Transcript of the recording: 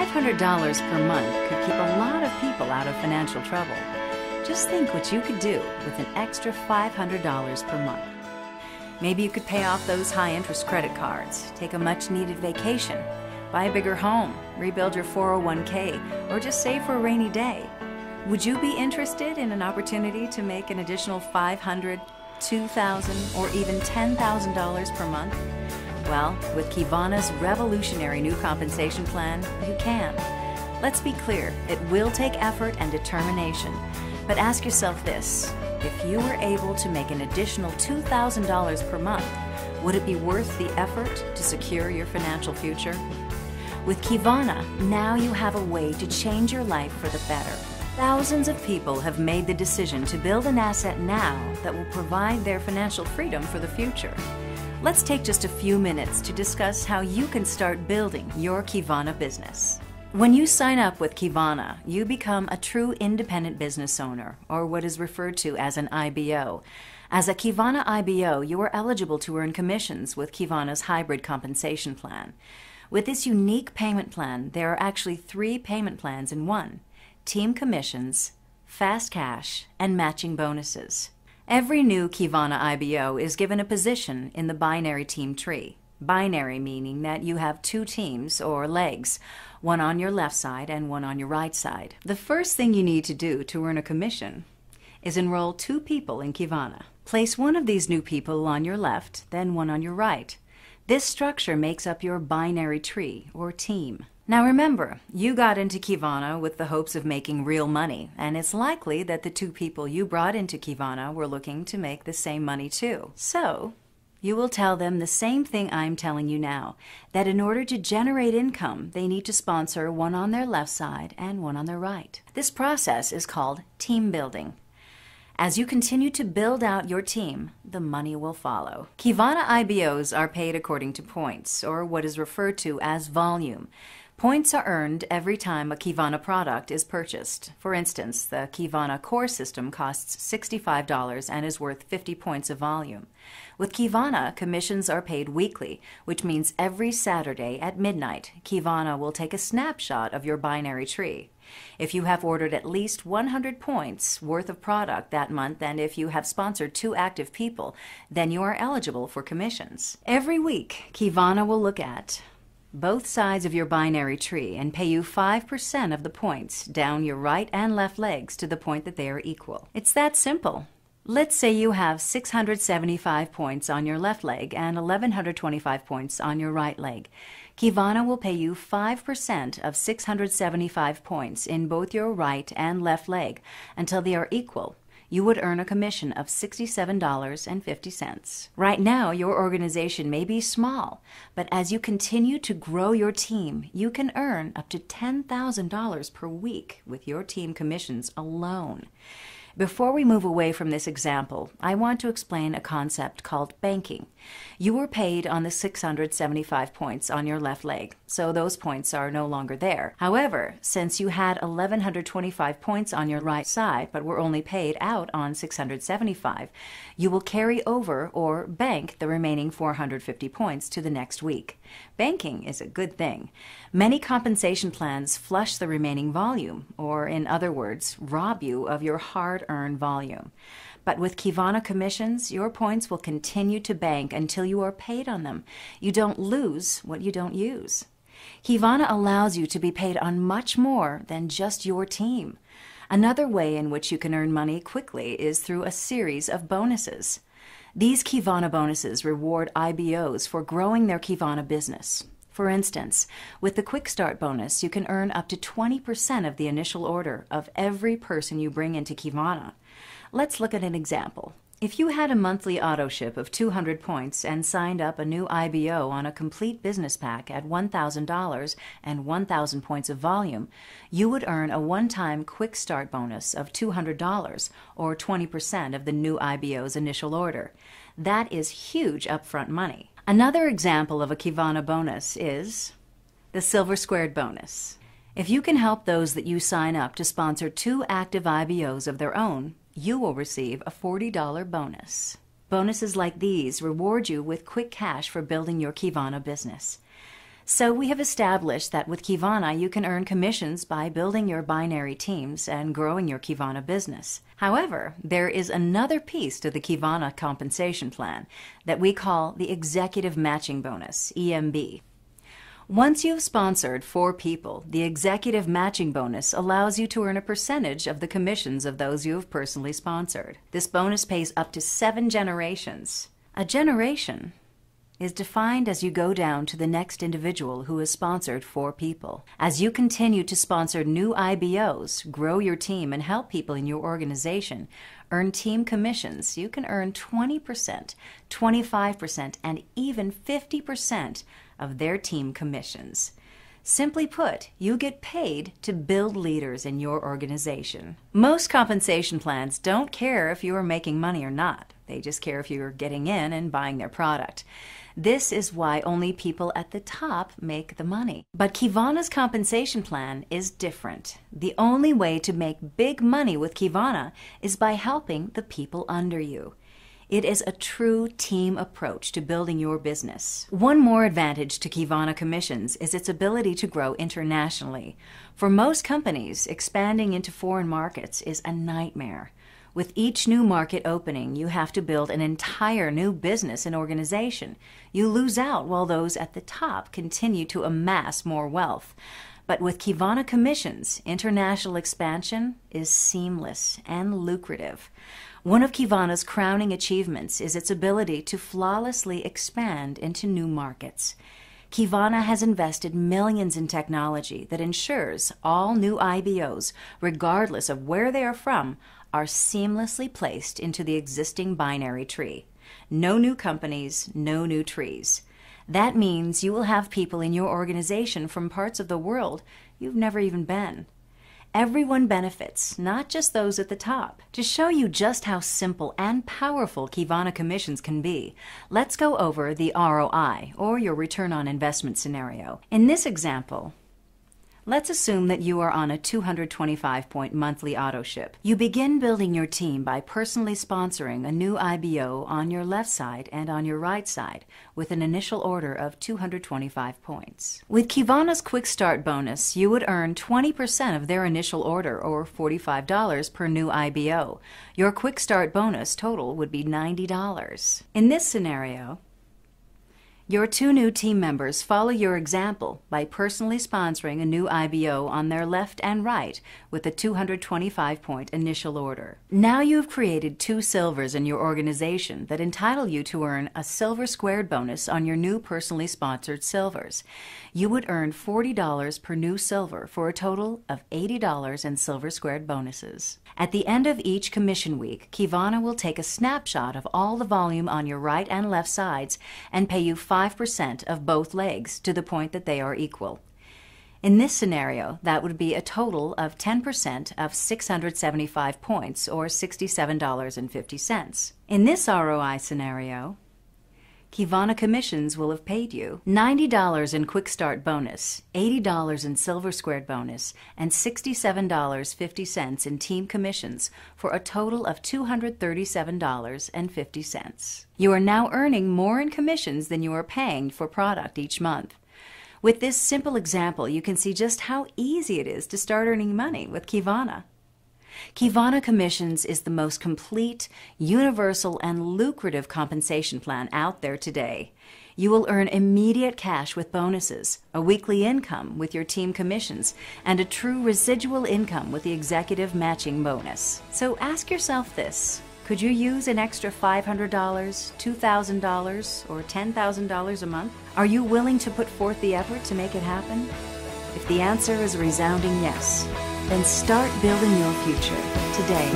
$500 per month could keep a lot of people out of financial trouble. Just think what you could do with an extra $500 per month. Maybe you could pay off those high-interest credit cards, take a much-needed vacation, buy a bigger home, rebuild your 401k, or just save for a rainy day. Would you be interested in an opportunity to make an additional $500, $2,000, or even $10,000 per month? Well, with Kivana's revolutionary new compensation plan, you can. Let's be clear, it will take effort and determination. But ask yourself this, if you were able to make an additional $2,000 per month, would it be worth the effort to secure your financial future? With Kivana, now you have a way to change your life for the better. Thousands of people have made the decision to build an asset now that will provide their financial freedom for the future. Let's take just a few minutes to discuss how you can start building your Kivana business. When you sign up with Kivana, you become a true independent business owner, or what is referred to as an IBO. As a Kivana IBO, you are eligible to earn commissions with Kivana's hybrid compensation plan. With this unique payment plan, there are actually 3 payment plans in one: team commissions, fast cash, and matching bonuses. Every new Kivana IBO is given a position in the binary team tree. Binary meaning that you have 2 teams or legs, one on your left side and one on your right side. The first thing you need to do to earn a commission is enroll 2 people in Kivana. Place one of these new people on your left, then one on your right. This structure makes up your binary tree or team. Now remember, you got into Kivana with the hopes of making real money, and it's likely that the 2 people you brought into Kivana were looking to make the same money too. So, you will tell them the same thing I'm telling you now, that in order to generate income, they need to sponsor one on their left side and one on their right. This process is called team building. As you continue to build out your team, the money will follow. Kivana IBOs are paid according to points, or what is referred to as volume. Points are earned every time a Kivana product is purchased. For instance, the Kivana Core system costs $65 and is worth 50 points of volume. With Kivana, commissions are paid weekly, which means every Saturday at midnight, Kivana will take a snapshot of your binary tree. If you have ordered at least 100 points worth of product that month, and if you have sponsored 2 active people, then you are eligible for commissions. Every week, Kivana will look at both sides of your binary tree and pay you 5% of the points down your right and left legs to the point that they are equal. It's that simple. Let's say you have 675 points on your left leg and 1,125 points on your right leg. Kivana will pay you 5% of 675 points in both your right and left leg until they are equal. You would earn a commission of $67.50. Right now, your organization may be small, but as you continue to grow your team, you can earn up to $10,000 per week with your team commissions alone. Before we move away from this example, I want to explain a concept called banking. You were paid on the 675 points on your left leg, so those points are no longer there. However, since you had 1,125 points on your right side but were only paid out on 675, you will carry over or bank the remaining 450 points to the next week. Banking is a good thing. Many compensation plans flush the remaining volume, or in other words, rob you of your hard-earned volume. But with Kivana commissions, your points will continue to bank until you are paid on them. You don't lose what you don't use. Kivana allows you to be paid on much more than just your team. Another way in which you can earn money quickly is through a series of bonuses. These Kivana bonuses reward IBOs for growing their Kivana business. For instance, with the Quick Start bonus, you can earn up to 20% of the initial order of every person you bring into Kivana. Let's look at an example. If you had a monthly auto ship of 200 points and signed up a new IBO on a complete business pack at $1,000 and 1,000 points of volume, you would earn a one-time Quick Start bonus of $200, or 20% of the new IBO's initial order. That is huge upfront money. Another example of a Kivana bonus is the Silver Squared bonus. If you can help those that you sign up to sponsor 2 active IBOs of their own, you will receive a $40 bonus. Bonuses like these reward you with quick cash for building your Kivana business. So we have established that with Kivana you can earn commissions by building your binary teams and growing your Kivana business. However, there is another piece to the Kivana compensation plan that we call the Executive Matching Bonus, EMB. Once you've sponsored 4 people, the Executive Matching Bonus allows you to earn a percentage of the commissions of those you have personally sponsored. This bonus pays up to 7 generations. A generation is defined as you go down to the next individual who has sponsored 4 people. As you continue to sponsor new IBOs, grow your team, and help people in your organization earn team commissions, you can earn 20%, 25%, and even 50% of their team commissions. Simply put, you get paid to build leaders in your organization. Most compensation plans don't care if you are making money or not. They just care if you're getting in and buying their product. This is why only people at the top make the money. But Kivana's compensation plan is different. The only way to make big money with Kivana is by helping the people under you. It is a true team approach to building your business. One more advantage to Kivana commissions is its ability to grow internationally. For most companies, expanding into foreign markets is a nightmare. With each new market opening, you have to build an entire new business and organization. You lose out while those at the top continue to amass more wealth. But with Kivana commissions, international expansion is seamless and lucrative. One of Kivana's crowning achievements is its ability to flawlessly expand into new markets. Kivana has invested millions in technology that ensures all new IBOs, regardless of where they are from, are seamlessly placed into the existing binary tree. No new companies, no new trees. That means you will have people in your organization from parts of the world you've never even been. Everyone benefits, not just those at the top. To show you just how simple and powerful Kivana commissions can be, let's go over the ROI, or your return on investment scenario. In this example, let's assume that you are on a 225-point monthly auto ship. You begin building your team by personally sponsoring a new IBO on your left side and on your right side with an initial order of 225 points. With Kivana's Quick Start bonus, you would earn 20% of their initial order, or $45 per new IBO. Your Quick Start bonus total would be $90. In this scenario, your 2 new team members follow your example by personally sponsoring a new IBO on their left and right with a 225-point initial order. Now you've created 2 silvers in your organization that entitle you to earn a silver squared bonus on your new personally sponsored silvers. You would earn $40 per new silver for a total of $80 in silver squared bonuses. At the end of each commission week, Kivana will take a snapshot of all the volume on your right and left sides and pay you 5% of both legs to the point that they are equal. In this scenario, that would be a total of 10% of 675 points, or $67.50. In this ROI scenario, Kivana commissions will have paid you $90 in Quick Start bonus, $80 in Silver Squared bonus, and $67.50 in team commissions for a total of $237.50. You are now earning more in commissions than you are paying for product each month. With this simple example, you can see just how easy it is to start earning money with Kivana. Kivana Commissions is the most complete, universal, and lucrative compensation plan out there today. You will earn immediate cash with bonuses, a weekly income with your team commissions, and a true residual income with the executive matching bonus. So ask yourself this: could you use an extra $500, $2,000, or $10,000 a month? Are you willing to put forth the effort to make it happen? If the answer is a resounding yes, then start building your future today.